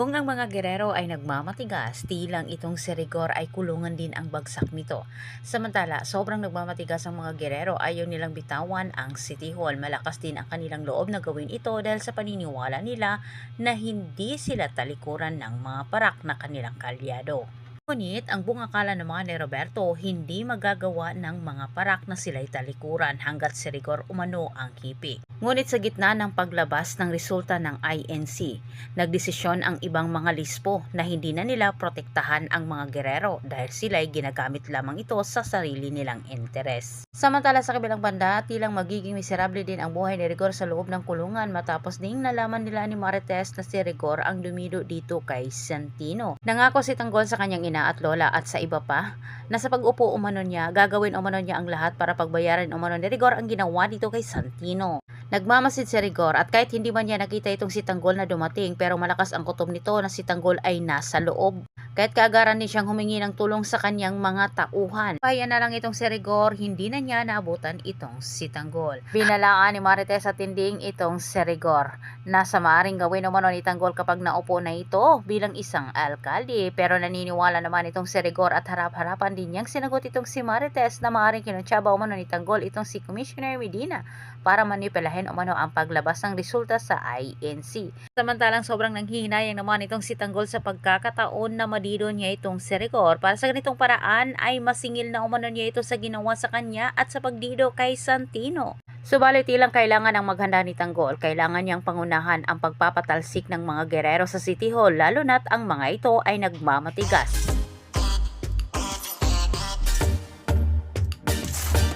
Kung ang mga gerero ay nagmamatigas, tilang itong si Rigor ay kulungan din ang bagsak nito. Samantala, sobrang nagmamatigas ang mga gerero, ayaw nilang bitawan ang City Hall. Malakas din ang kanilang loob na gawin ito dahil sa paniniwala nila na hindi sila talikuran ng mga parak na kanilang kalyado. Ngunit ang buong akala ng mga ni Roberto, hindi magagawa ng mga parak na sila'y talikuran hanggat si Rigor umano ang hipi. Ngunit sa gitna ng paglabas ng resulta ng INC, nagdesisyon ang ibang mga lispo na hindi na nila protektahan ang mga gerero dahil sila'y ginagamit lamang ito sa sarili nilang interes. Samantala sa kabilang banda, tilang magiging miserable din ang buhay ni Rigor sa loob ng kulungan matapos ding nalaman nila ni Marites na si Rigor ang dumido dito kay Santino. Nangako si Tanggol sa kanyang ina at lola at sa iba pa na sa pag-upo umano niya, gagawin umano niya ang lahat para pagbayaran umano ni Rigor ang ginawa dito kay Santino. Nagmamasid si Rigor at kahit hindi man niya nakita itong si Tanggol na dumating, pero malakas ang kutob nito na si Tanggol ay nasa loob. Kahit kaagaran din siyang humingi ng tulong sa kanyang mga tauhan. Kaya na lang itong si Rigor, hindi na niya naabutan itong si Tanggol. Binalaan ni Marites at tinding itong si Rigor na sa maaring gawin umano ni Tanggol kapag naupo na ito bilang isang alkalde. Pero naniniwala naman itong si Rigor at harap-harapan din niyang sinagot itong si Marites na maaring kinuntsaba umano ni Tanggol itong si Commissioner Medina para manipulahin umano ang paglabas ng resulta sa INC. Samantalang sobrang nanghihinayang naman itong si Tanggol sa pagkakataon na madido niya itong si Rigor. Para sa ganitong paraan ay masingil na umano niya ito sa ginawa sa kanya at sa pagdido kay Santino. Subalit ilang kailangan ang maghanda ni Tanggol, kailangan niyang pangunahan ang pagpapatalsik ng mga gerero sa City Hall lalo na't ang mga ito ay nagmamatigas.